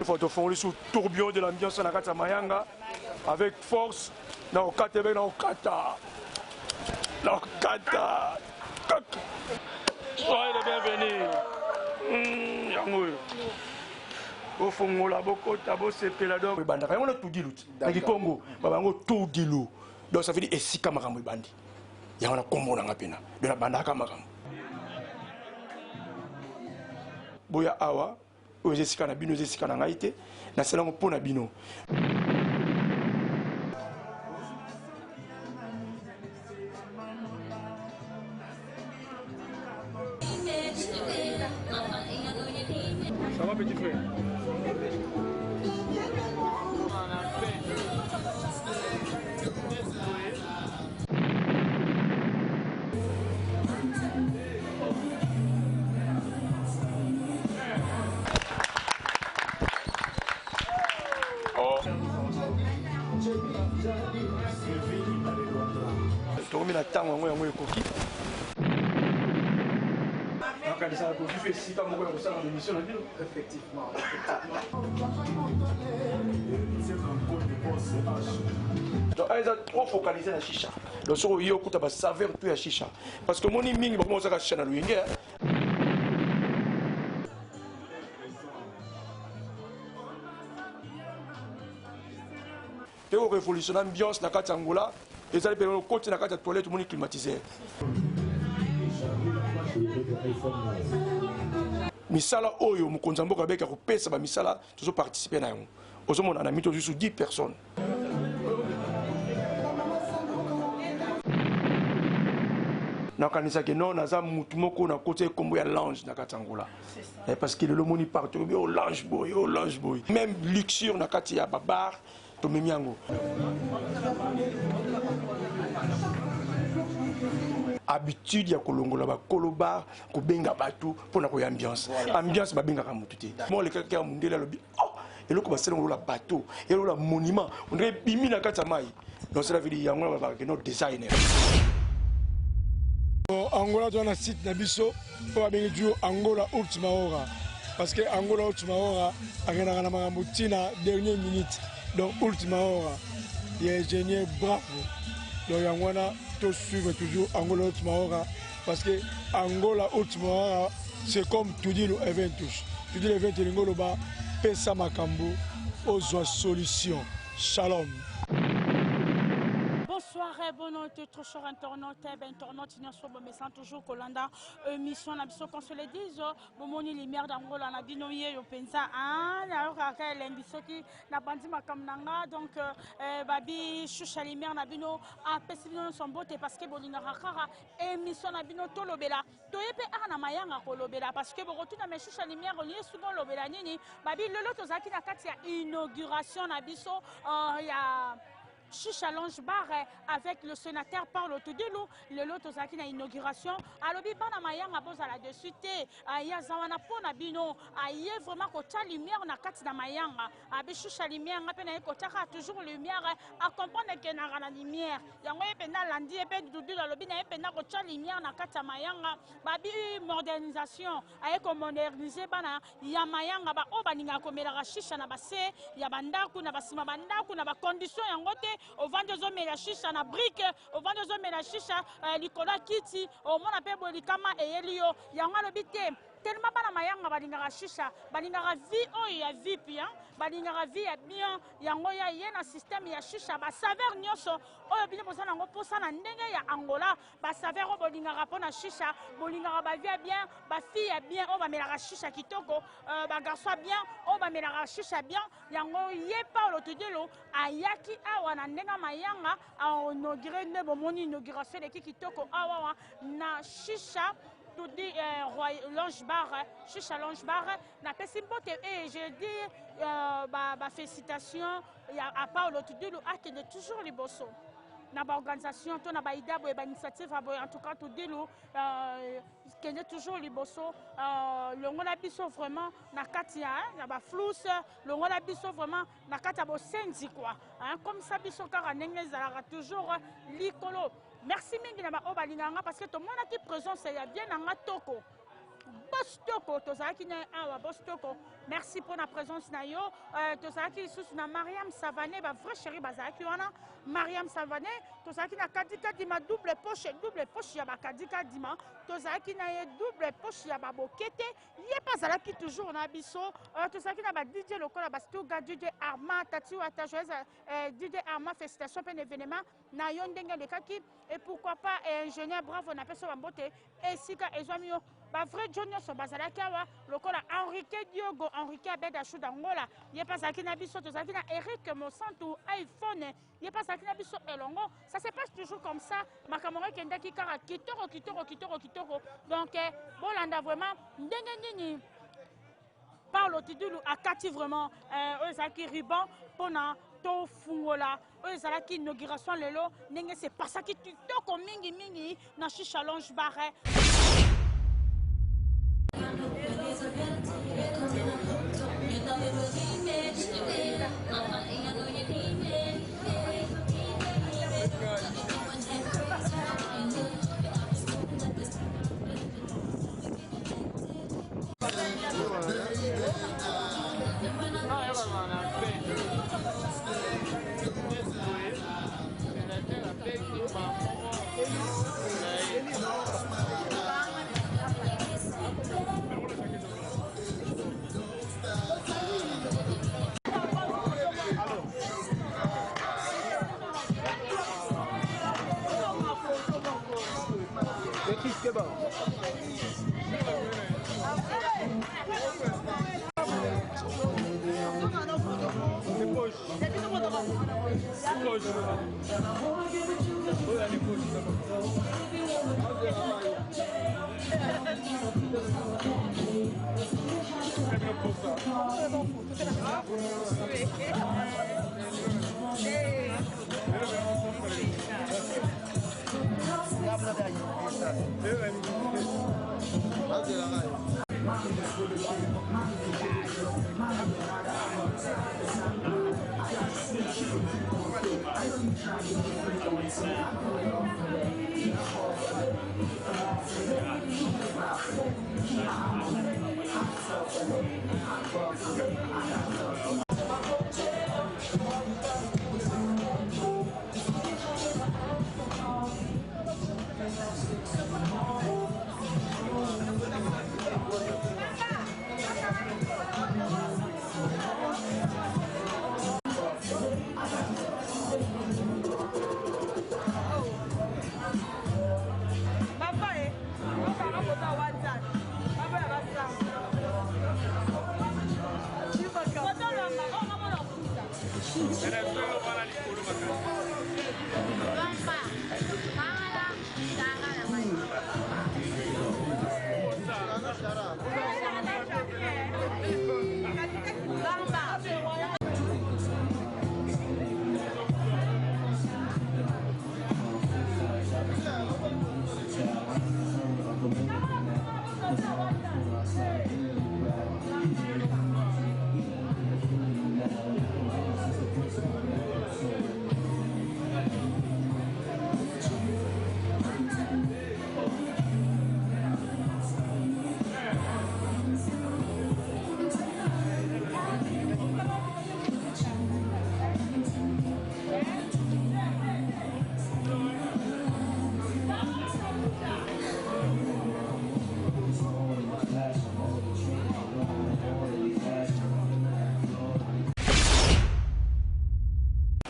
faut faire sous tourbillon de l'ambiance na kata mayanga avec force na okata be na okata. Na okata. Soyez les bienvenus. Yango. Au fond la boko tabo sepela donc banda on a tout dit l'autre. Na Congo, babango tout dit l'eau. Donc ça veut dire esika makambo bandi. Ya on a kombo na ngapena. De la banda ka makambo. Boya awa aux esika na bino esika na ngaite na sala ngo pona bino. Ça va petit frère? Tomi na tango ngo yango ekoki. Ça a fait si pas beaucoup de l'émission. Effectivement. Donc, ils ont trop focalisé la chicha. Donc, sur le yoku, tu as saveur tout la chicha. Parce que mon iming, comment ça va chicha dans le yingue. Tu as révolutionné l'ambiance dans la Angola. Et ça, le côté de la toilette, tout le monde est climatisé. Misala oyo mukonza mboka beka ko pesa ba misala toujours participer na yango. Ozo mona na mito juste 10 personnes. Na kanisa ke non naza mutu moko na côté kombo ya Lange na Katangola. Parce que le moni partout au Lange boy. Même luxure na kati ya babar to memiango. Habitude ya kolongola ba koloba ko benga batu pona ko ambiance ambiance ba benga ka mutu te mo le kaka ya mundela lobi oh eloko ba selo la bateau elo la monument on dirait bimi na kata mai donc cela veut dire yango ba que notre designer Angola doit na site na biso ko ba bengi du Angola Ultima Hora parce que Angola Ultima Hora akena na makambo tina dernière minute donc Ultima Hora il est ingénieur bravo donc yango na to suivre toujours Angola Ultima Hora parce que Angola Ultima Hora c'est comme tout dit le Eventus tout dit l'Eventus l'Angolo ba pesa makambo ozwa solution shalom. Bonsoir et bonne nuit, trop cher internaute, internaute, mais sans toujours Kolanda, mission, qu'on se le dise, Bomoni Lumière d'Angola, na binoye, yo pensa, alors qu'à l'indisoki, na bandi makamnanga, donc, Babi, Choucha Lumière, na bino, a pessimino son beauté, parce que Bolina Rakara, émission, na bino, Tolobela, Toyepe, Ana Mayanga, Kolobela, parce que Borotuna, mais Choucha Lumière, on y est souvent Lobela Nini, Babi, le lot, Ozaki, na Katia, inauguration, na biso, il y a. Chicha Longe Bar avec le sénateur Paulo Tudelu, le lot ozaki na inauguration. Alobi bana mayanga boza la dessus te. Ya zawana pona bino. Aye vraiment kota lumière na kati na mayanga. Abi Chicha lumière ngape na kotaka toujours lumière à comprendre que na rana lumière. Yango yepe na landi yepe dudu alobi na yepe na kota lumière na kati na mayanga. Babi modernisation. Aye ko moderniser bana ya mayanga ba o baninga komela chicha na base ya bandaku na basima bandaku na ba condition yango te. Au vent de zone la chicha na brique, au vent de zone la chicha, l'ikola kiti, au mon appel bolikama et elio, yanga le bité. Tellement bana mayanga balingara chicha, balingara vie oh ya vie bien, balingara vie ya bien, yango ya yena système ya chicha, ba saveur nyoso, oh bino posana ngo posana ndenge ya Angola, ba saveur bolingara pona chicha, bolingara ba vie bien, ba fille ya bien, oh ba melara chicha kitoko, ba garçon bien, oh ba melara chicha bien, yango ye Paulo Tudelu ayaki awa na ndenga mayanga, a inauguré ne bomoni inauguration de kitoko awa na chicha. Tout dit Longe Bar, Chicha Longe Bar, na pesimbote et je dis félicitations à Paulo Tudelu qui est toujours les bosso. Na ba organisation to na ba idée bo ba initiative en tout cas Tudelu qui est toujours les bosso le ngona biso vraiment na katia na ba flous le ngona biso vraiment na katia bo senzi quoi comme ça biso kara ndenge zalaka toujours likolo. Merci mingi na ba obalinganga parce que tout le monde qui présence ya bien na toko. Bostoko tozalaki na awa Bostoko merci pour la présence na yo tozalaki lisusu na Mariam Savané ba vrai chéri bazalaki wana Mariam Savané tozalaki na Kadika Dima double poche ya ba Kadika Dima tozalaki na ye double poche ya ba Bokete ye bazalaki toujours na biso tozalaki na ba DJ lokola ba Stuga DJ Arma Tati Wata joyeuse DJ Arma félicitations pour l'événement na yo ndenge lekaki et pourquoi pas ingénieur bravo na peso bambote esika ezwami yo ba vrai Johnny so bazalaki awa lokola Henrique Diogo Henrique Abeda Chou d'Angola ye pasaki na biso tozalaki na Eric Monsanto iPhone ye pasaki na biso elongo ça se passe toujours comme ça makamoro kendaki kara kitoko donc bolanda vraiment ndenge nini Paulo Tidulu akati vraiment ezalaki ruban pona to fungola ezalaki inauguration lelo ndenge se pasaki kitoko mingi na Chicha Lounge Bar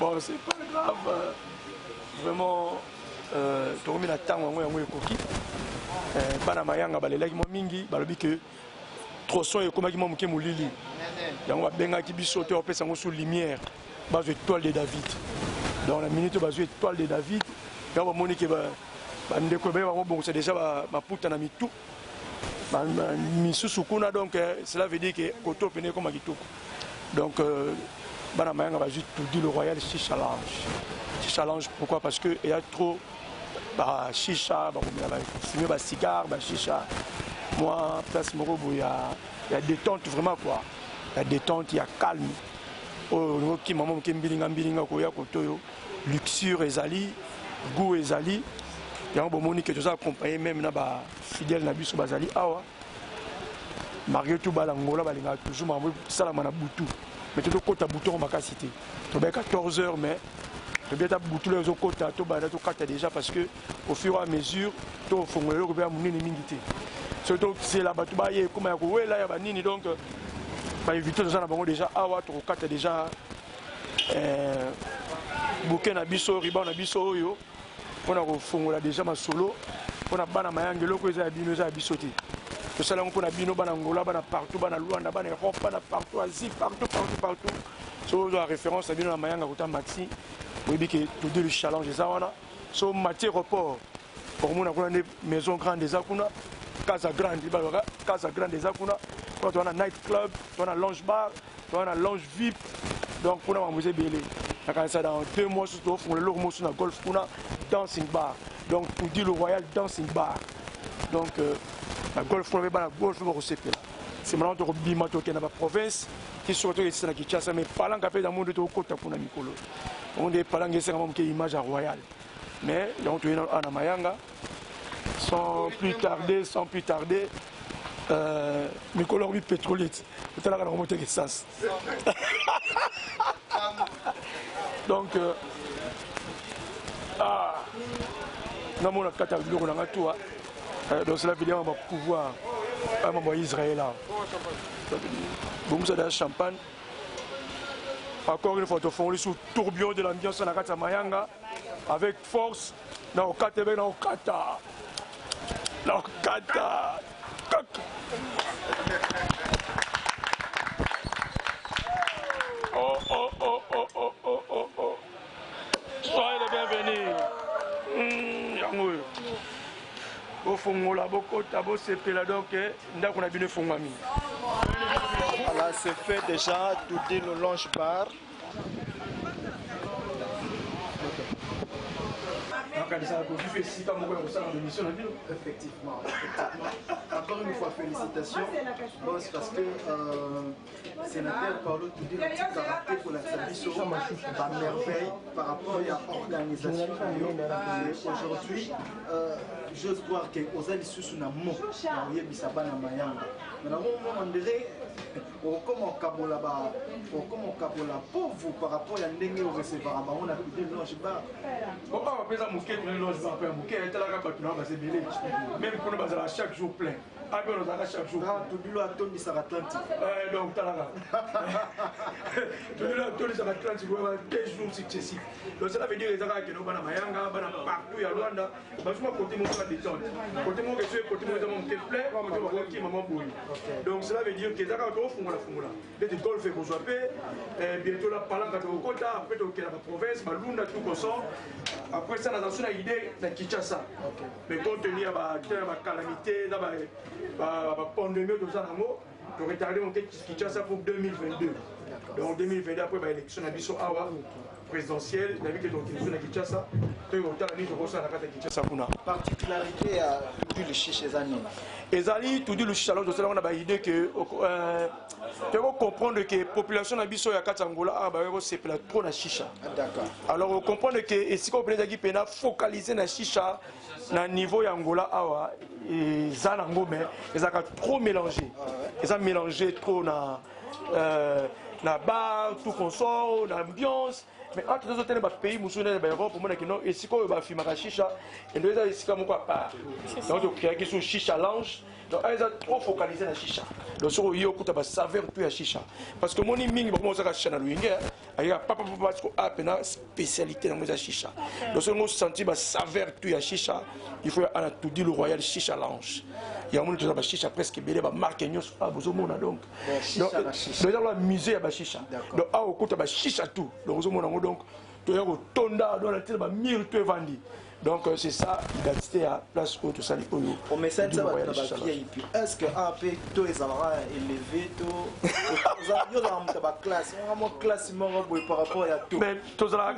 Bon, c'est pas grave. Vraiment, tu remets la temps où on est coquille. Bana mayanga balelaki mo mingi balobi que trop son ekomaki mo moke molili. Yango babengaki biso te opesa ngo sous lumière. Bazo étoile de David. Dans la minute bazo étoile de David. Quand on moni que bandeko ba bango bon c'est déjà ma puta na mitu. Misusu kuna donc cela veut dire que koto pene comme kitoko. Donc Bana Mayanga va juste tout dire le Royal Chicha Lounge. Chicha Lounge, pourquoi? Parce qu'il y a trop chicha, il y a cigare, chicha. Moi, place Morobo, il y a détente vraiment quoi. Il y a détente, il y a calme. Oh, qui maman qui mbilinga koya kotoyo, luxure ezali, goût ezali. Il y a un bon moni que tu as accompagné même na ba fidèle na biso bazali awa. malgré tout balangola balinga toujours mambo sala mana butu mais tout kota butu en makasité to ba 14 heures mais to bien ta butu les kota to ba to kata déjà parce que au fur et à mesure to fongolo ko ba munini mingité surtout c'est là batu ba ye kuma ya ko là ya ba nini donc ba éviter ça na bango déjà awa to kata déjà bouquet na biso riba na biso oyo on a fongola déjà ma solo on a bana mayange loko eza bino eza bisoté to sala on a bino bana ngola bana partout bana luanda bana Europe bana partout Asie partout so la référence à bino na mayanga kota maxi oui bi que tout le challenge eza wana so matière report pour mon a une maison grande des akuna casa grande des akuna on a night club on a lounge bar on a lounge VIP donc pour nous amuser belé dans 2 mois surtout on le logo sur la golf on a dancing bar donc pour dire le royal dancing bar donc la golf on va la golf on va recevoir c'est maintenant de bima to na province qui surtout ici na Kinshasa mais parlant qu'a fait dans monde to kota kuna mikolo on est parlant c'est vraiment que image royal mais on tourne en Mayanga sans plus tarder mikolo bi pétrolite tout à l'heure on remonter l'essence donc non mon kata biloko na ngatua donc cela veut dire on va pouvoir à Israël là bon ça de champagne encore une fois de fond sous tourbillon de l'ambiance na kata Mayanga avec force na okata na okata soyez les bienvenus. Au fond, la bocota, beau sepela donc, n'a qu'on a bien fongami. Alors, c'est fait déjà, tout dit le lounge bar. Effectivement. Encore une fois, félicitations. Bon, c'est parce que sénateur Paulo Toudé a dit caractère pour la service par merveille par rapport à l'organisation. Aujourd'hui, j'ose croire que aux alliés sous na mo, il y a bisaba na mayanga. Mais on dirait comment kabola pauvre par rapport à l'endenge au recevoir. On a plus de loge bar. On va faire un bouquet de loge bar, un bouquet est là même pour nous baser chaque jour plein. Après nous avons chaque jour. Tout le monde a tourné sur l'Atlantique. Donc talaka. Tout le monde a tourné sur l'Atlantique 15 jours successifs. Donc cela veut dire les gens qui nous bana mayanga, bana partout à Luanda, parce que côté mon pas détente. Côté mon que côté mon qui plein, côté mon qui maman boui. Donc cela veut dire que les gens qui font la fumula. Les golf et pour jouer bientôt la palanga de Okota, après donc la province, Malunda tout comme ça. Après ça nous avons une idée de Kinshasa. Mais compte tenu à la calamité, la pandémie de Zanamo, de retarder mon Kinshasa pour 2022. Donc 2022 après l'élection d'Abisso Awa présidentielle, la vie que donc l'élection de Kinshasa, tu as la Kinshasa. Particularité à tout le chiche les années. Et Zali, tout dit le chiche, alors on a l'idée que tu vas comprendre que la population d'Abisso et Katangola c'est trop la chicha. D'accord. Alors on comprend que si on peut focaliser la chicha na niveau Angola awa et Zanango mais ils ont trop mélangé. Ils ont mélangé trop na bar, tout consort, l'ambiance. Mais entre les autres pays, nous sommes en Europe, pour moi, et si on va filmer la chicha, et nous avons ici comme quoi pas. Donc, il y a une chicha lounge. Donc, ils ont trop focalisé la chicha. Donc, sur le yo, il y a saveur plus la chicha. Parce que mon ming, bon, ça va chicha dans le wing. Il y a pas une spécialité dans la chicha. Donc, si on sent la saveur plus la chicha, il faut tout dire le royal chicha lounge. Il y a un monde qui a chicha presque belé, marque nyos pas besoin donc. Donc, musée à chicha. Donc, à au côté de chicha tout. Donc, donc, tu as au tonda dans la tête de 1000 tu es vendu. Donc c'est ça l'identité à place où tout ça les oyo. Au message ça va être VIP. Est-ce que AP tout est élevé tout yo dans ta classe, on a classe par rapport à tout. Mais tout ça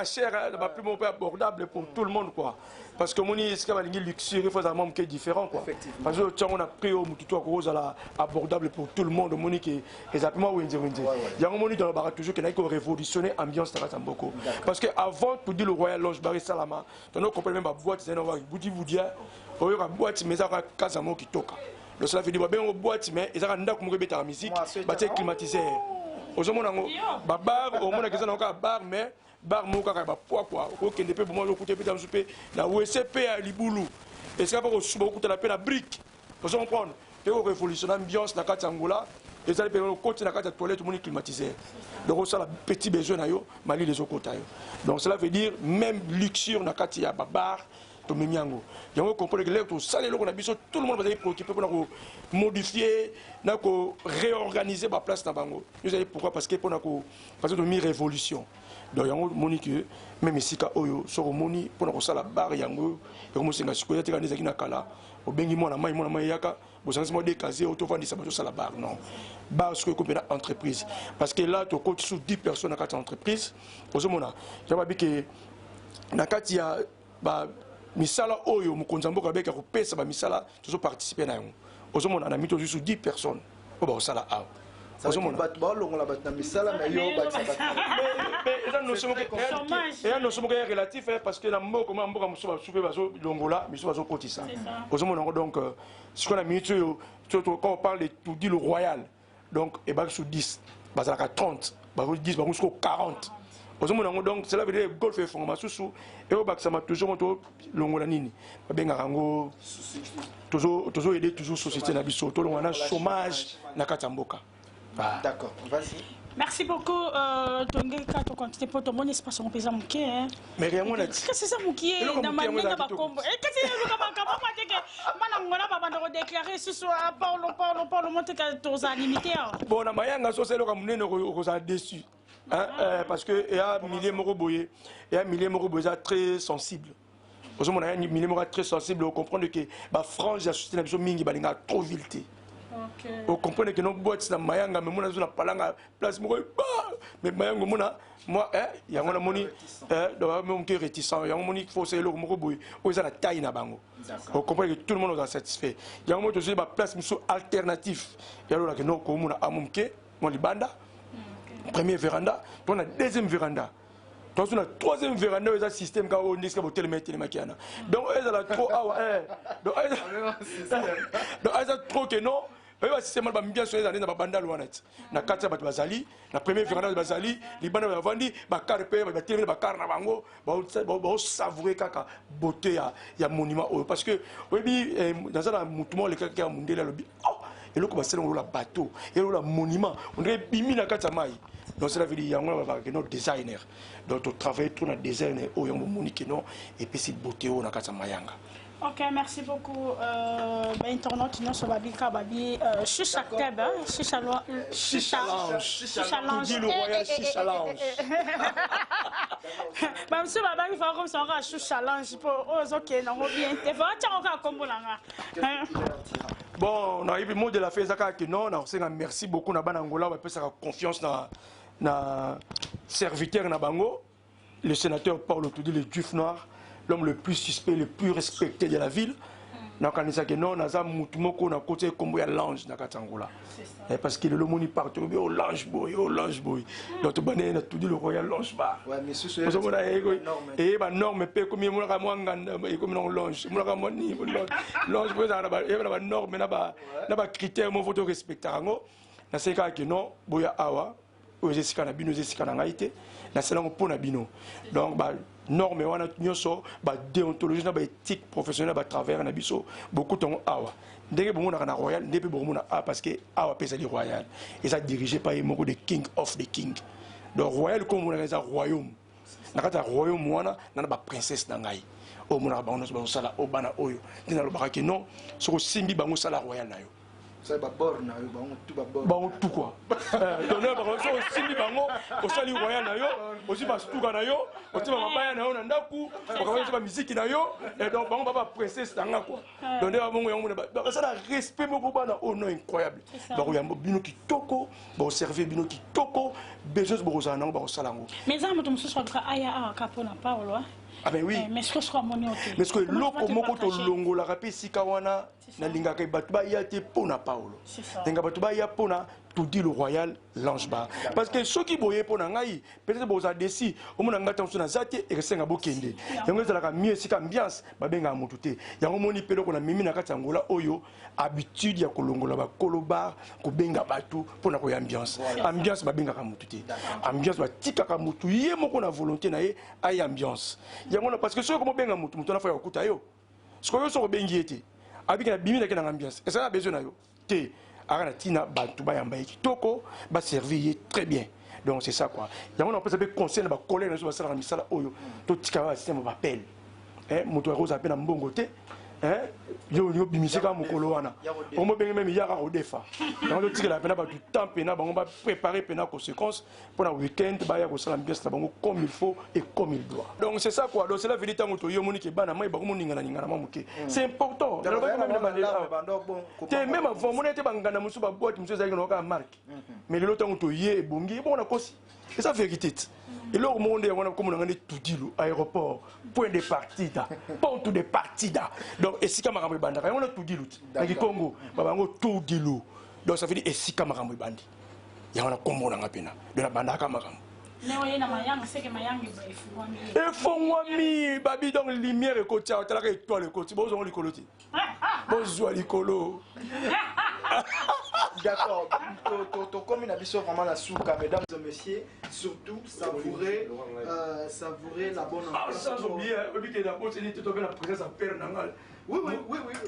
cher, plus mon abordable pour tout le monde quoi. Parce que mon est luxueux, il faut un monde qui est différent quoi. Parce que on a pris au mututo cause à abordable pour tout le monde, mon qui est exactement où il y a un monde dans le bar toujours qui a révolutionné l'ambiance dans beaucoup. Parce que avant tout dit le royal lounge bar salama, on a compris même boîte c'est une boîte vous dire, on a boîte mais ça casamo qui toka. donc cela veut dire bien au boîte mais ils ont ndako moko beta musique batie climatiseur ozomona ngo ba bar au mona keza na ka bar mais bar moko ka ba poa quoi okende pe bomo lokuté pe tamsupe na WCP à libulu et c'est pas ko suba okuta la pe na brique vous comprendre et au révolutionner ambiance na kati Angola et ça le côté na kati toilette tout le monde climatiseur donc ça la petit besoin na yo mali les okota yo donc cela veut dire même luxure na kati ya ba bar to memiango yango comprendre que là tout ça les locaux na biso tout le monde va être préoccupé pour modifier na ko réorganiser ba place na bango vous savez pourquoi parce que pour na ko parce que mi révolution donc yango monique même ici ka oyo so moni pour na ko sala bar yango et comme c'est ngasi ko ya tekana zaki na kala obengi mona mai yaka bosangisi mo décaser autovandisa bato sala bar non bar ce que compena entreprise parce que là tu comptes sous 10 personnes na kati entreprise ozomona yaba bike na kati ya ba misala oyo mokonzi mboka beka ko pesa ba misala toujours participer na yango ozomona na mito sous 10 personnes o ba sala a ozomona bato ba longola bato na misala na yo ba mais ça nous sommes relatif parce que na mboka mboka musuba soupe bazo longola musuba bazo kotisa ozomona donc ce qu'on a mis quand on parle de tout dit le royal donc et ba sous 10 bazalaka 30 ba 10 ba jusqu'au 40 donc cela veut dire golf et fond masusu et au baksa toujours moto longola nini babenga rango toujours aider toujours société na biso to longana chômage na katamboka. D'accord, vas-y. Merci beaucoup. Tongé quand on continue pour ton mon espace on pèse mon pied. Mais rien mon qu'est-ce que c'est ça mon pied na manga ba kombo. Et qu'est-ce que c'est ka ba que mana ngona ba bando déclarer ce soir Paulo monte ka toza limité. Bon na mayanga so c'est le ka munene ko za déçu. Parce que il y a milliers moko boyé, il y a milliers moko boyé très sensible. Aujourd'hui on a un millier moko très sensible, on comprend que ba frange la société na biso mingi balinga trop vilté. On comprend que nos boîtes na mayanga mais mona zona palanga place moko mais mayanga mona moi il y a moni donc mon cœur réticent il y a moni faut c'est le moko boy o za la taille na bango on comprend que tout le monde est satisfait il y a moni aussi ba place muso alternatif il y a là que non ko mona amumke mon libanda premier véranda on a deuxième véranda donc on a troisième véranda où il y a un système qui on dit que hôtel mettre les maquiana donc ils ont trop donc ils ont trop que non il système ba bien sur les années na banda loanet na kati ba bazali na premier véranda bazali libanda ba vandi ba carpe ba terminer ba car na bango ba savourer kaka beauté ya monument parce que oui dans ça mutumo le kaka mundela lobi et le ko selon la bateau et le monument on dirait bimi na kati mai donc cela veut dire on va nos designer donc on travaille tout na designer au yombo monique non et puis cette beauté on na kati mayanga. Ok, merci beaucoup. Internaute, nous sommes babi Chicha Club, Chicha Lounge. Chicha Lounge. Dis le royal Chicha Lounge. Bah monsieur baba il faut comme ça on Chicha Lounge pour ok non bien. Il faut tiens encore comme là. Bon, on a eu le mot de la fête ça que non, on merci beaucoup na Banangola, on peut ça confiance na serviteur na bango, le sénateur Paulo Tudi le Juif noir. L'homme le plus suspect, le plus respecté de la ville. Donc, on a dit non, on a Moutumoko, on a côté comme il y a l'ange dans Katangola. Parce que le monde partout, oh l'ange boy, oh l'ange boy. Donc, on a tout dit le royal l'ange bar. Ouais, mais ce c'est et bah norme, mais comme il y a moins comme l'ange, l'ange boy, il y a norme, il y a critères, il faut respecter. Dans ce cas, non, boya awa, aux escana bino, aux escana ngaïté, dans ce cas, on a bino. Donc, norme wana nyonso ba déontologie na ba éthique professionnelle ba travers na biso beaucoup ton awa ndenge bongo na royal ndenge bongo na parce que awa pesa di royal et ça dirigé par moko de king of the king donc royal comme on a royaume na kata royaume wana na ba princesse na ngai o mona ba ono sala o bana oyo ndina lo bakaki non soko simbi bango sala royal na yo ça va borne na yo bango tout quoi donner ba so simbi bango o sali royal na yo aussi ba stuka na yo aussi ba mabaya na yo na ndaku ba ba musique na yo et donc bango ba princesse na nga quoi donner bango yango ba ça la respect moko bana oh non incroyable ba ko yambo bino kitoko ba servir bino kitoko besoin bo za na ba sala ngo mais ça moto mususu ka aya ka pona Paulo ah ben oui mais ce que je crois mon mais ce que loko moko to longo la rapé sika wana nalingaka bato baya te mpona Paolo ndenga bato baya mpona Tudi le royal l'ange ba parce que soki boye mpona ngai peut-être boza desi omona ngata mso na zate ekesenga bokende yango ezalaka mieux esika ambiance babengaka motu te yango moni pe loko na mimi na kati ya ngola oyo habitude ya kolongola bakolobar kobenga bato mpona koya ambiance ambiance babengaka motu te ambiance batikaka motu ye moko na volonté na ye aye ambiance yango na parce que soki komobenga motu motu anafa ya kokuta yo sikoyo soko bengi ye te abiki na bimi na ke na ambiance ezala na besoin na yo te Arana tina batou ba yamba kitoko ba servir très bien. Donc c'est ça quoi. Il y a un peu de conseil na ba collègue na so ba misala oyo to tika ba système ba appel. Moto rose appel na mbongo te. Yo bimiseka mokolo wana. On mo benga même yaka odefa. Donc tika la pena ba tout temps pena ba on va préparer pena conséquence pour le week-end ba ya ko sala ambiance bango comme il faut et comme il doit. Donc c'est ça quoi. Donc c'est la vérité moto yo moni ke bana mai ba ko moninga na ninga na mamuke. C'est important. Même avant mon était bangana musu ba boîte musu za ka marque. Mais le temps to yé bongi bon na kosi. C'est ça vérité. Et là, au monde, on a comme on a tout dit, aéroport, point de partida, pont de partida. Donc, et si Kamaramou Bandara, on a tout dit, le Congo, on a tout dit. Donc, ça veut dire, et si Kamaramou Bandi, il y a un combo dans la pena, de la Bandara Kamaramou. Et Fongwami, Babi, donc, lumière et côté, tu as la étoile et côté, bon, on les colotis. Bonjour, les colos. D'accord. Comme il a dit vraiment la souka, mesdames et messieurs, surtout savourer la bonne ambiance. Ah, sans oublier, la présence à Père Nangal. Oui,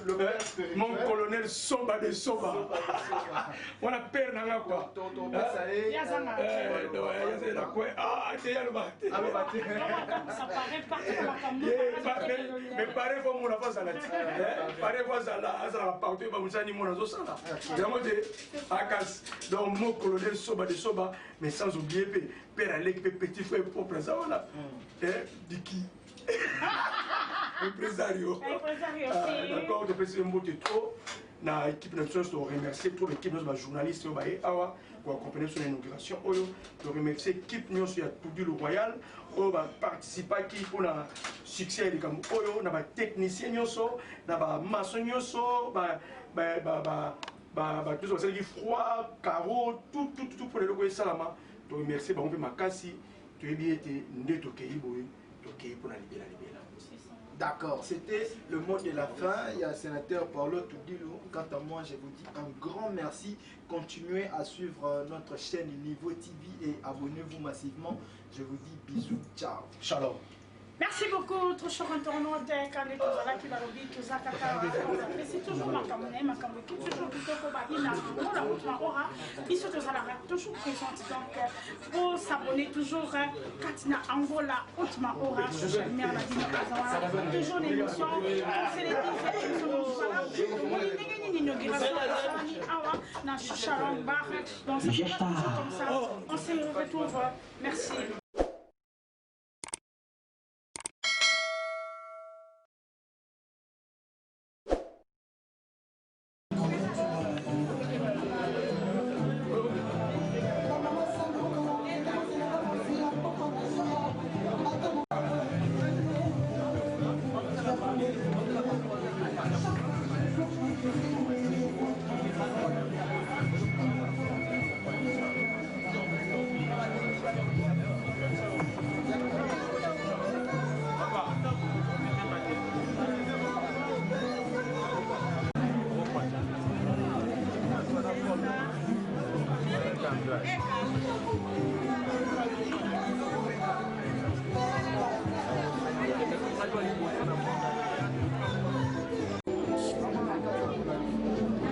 le père spirituel. Mon colonel Soba de Soba. On a Père Nangal quoi. Mais pareil, faut mon affaire à la tête. Pareil, voilà, ça va partir, va vous animer mon asso là. Donc, mon colonel Soba de Soba, mais sans oublier, Père Alec, petit frère, propre, ça voilà. Diki. Impresario. D'accord, je fais un mot de trop. Na équipe nationale, je remercie trop l'équipe de journalistes pour accompagner son inauguration. Je remercie l'équipe nationale Tudi le Royal qui va participer pour le succès de Cameroun. On a des techniciens, on a des maçons, tout ça qui froid, carreau, tout pour les locaux salama. Je remercie Makassi, tu es bien été neto Keiboy, pour la libérer. D'accord, c'était le mot de la fin. Il y a le sénateur Paolo Tudilo. Quant à moi, je vous dis un grand merci. Continuez à suivre notre chaîne Niveau TV et abonnez-vous massivement. Je vous dis bisous, ciao. Shalom. Merci beaucoup, trop cher internaute. Quand les gens qui l'ont tout ça, c'est toujours ma caméra, toujours plutôt que la route aura. Ils sont toujours présents. Donc, pour s'abonner toujours, Katina Angola, Outma Aura, mère la dîme, toujours l'émission. C'est les 10 on se retrouve. Merci.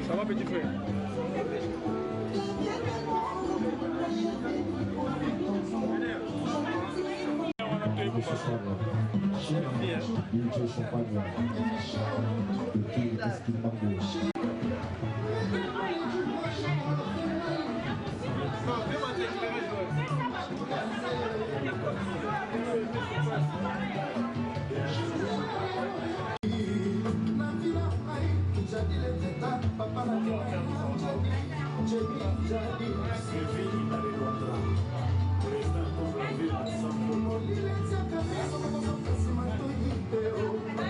Ça va petit frère?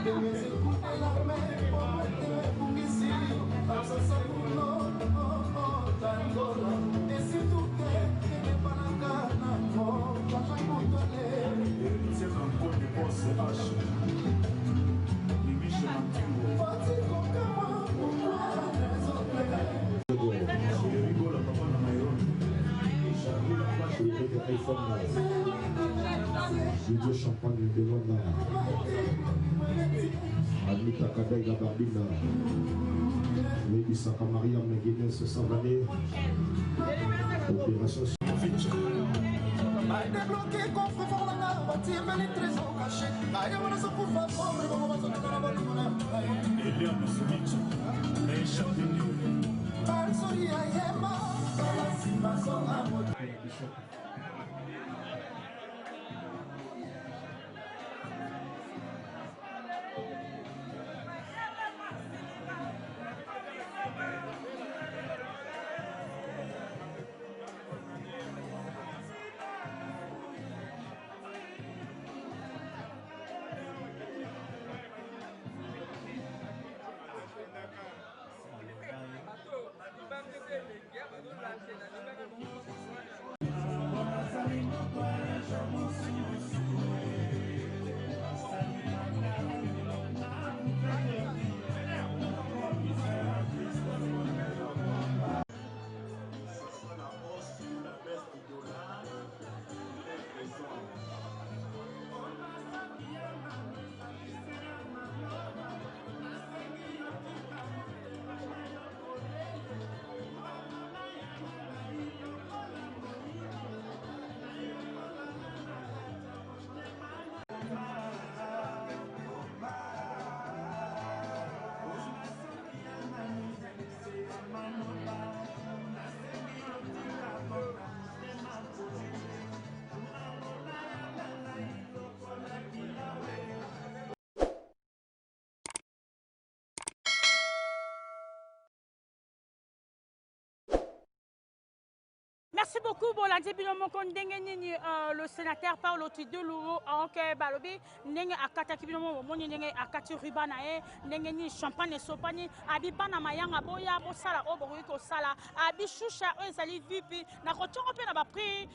Thank you. iPhone Didier Champagne de Londres Anita Kadega Barbina Lady Sakamaria Meguinen Savané Opération débloqué coffre fort la nave, bâtir les trésors cachés. Aïe, on se coupe à fond, mais on va se faire la bonne monnaie. Eliane Switch, mais champignon. Balsori Ayema, Salasima Sonamo. Merci beaucoup Bolandi Binomoko Ndenge le sénateur Paulo Tidulu Anke Balobi Ndenge Akata Kibinomo Moni Ndenge Akati Rubanae Ndenge Champagne Sopani Abibana Mayanga Boya Bosala Oboriko Sala Abishusha Ezali Vipi na kotongo pe na ba prix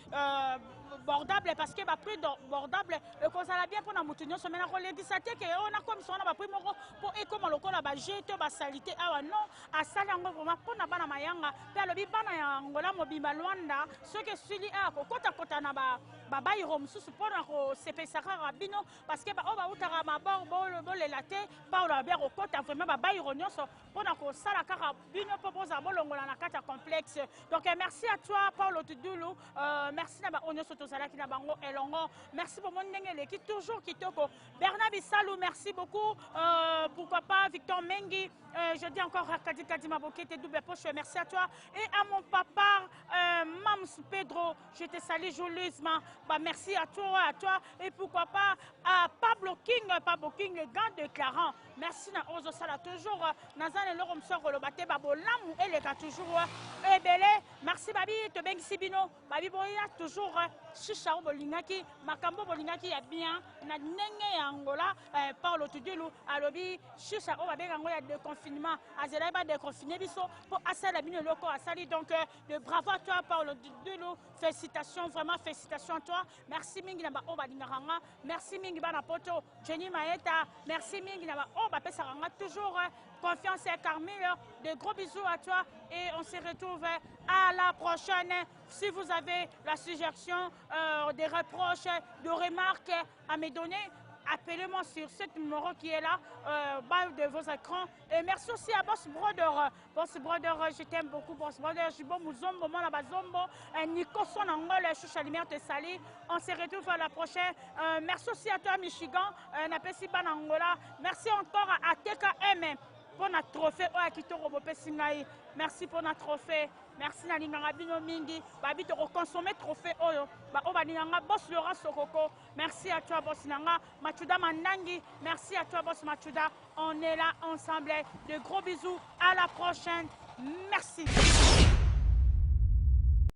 bordable parce que ba prix bordable e ko sala bien pona mutunyo so mena ko le 17 ke on a comme son na ba prix moko po e comme lokola ba jeto ba salité awa non asala ngo vraiment pona bana Mayanga pe alobi bana ya ngola mobimba Luanda ce que suli a ko kota na ba bayiro mususu pona ko sepesaka rabino parce que ba o ba utaka mabor bo le latte pa o la bien ko kota vraiment ba bayiro nyonso pona ko sala kaka bino proposa bolongola na kata complexe. Donc merci à toi Paulo Tidulu, merci na ba onyoso tozala ki na bango elongo, merci pour mon ndenge qui toujours kitoko. Bernard Bissalou, merci beaucoup, pourquoi pas Victor Mengi, je dis encore à Kadi Kadi Mabokete double poche, merci à toi et à mon papa Mams Pedro, je te salue joyeusement, bah merci à toi et pourquoi pas à Pablo King, le gars de Clarence. Merci na ozo sala toujours nazane lorom soko lo bate babolamu eleka toujours ebele merci babi to bengi sibino babi boya toujours shisha bolingaki makambo bolingaki ya bien na ndenge ya Angola Paulo Tidulu alobi shisha o babenga ngo ya déconfinement azela ba déconfiné biso pour asala bino loko asali donc de bravo à toi Paulo Tidulu, félicitations vraiment félicitations à toi, merci mingi na ba o balinganga, merci mingi bana poto Jenny Maeta, merci mingi na ba toujours confiance et Carmille, de gros bisous à toi et on se retrouve à la prochaine. Si vous avez la suggestion, des reproches, de remarques à me donner, appelez-moi sur ce numéro qui est là, bas de vos écrans. Et merci aussi à Boss Brother. Boss Brother, je t'aime beaucoup. Boss Brother, je bon Muzombo, mon Abazombo, Nico Son Angol, Choucha Lumière te sali. On se retrouve à la prochaine. Merci aussi à toi, Michigan, Napesi Banangola. Merci encore à TKM pour notre trophée. Merci pour notre trophée. Merci na linganga bino mingi babi to consommer trophée oyo ba o baninganga boss Laurent Sokoko. Merci à toi boss nanga Machuda Mandangi, merci à toi boss Machuda. On est là ensemble. De gros bisous, à la prochaine. Merci.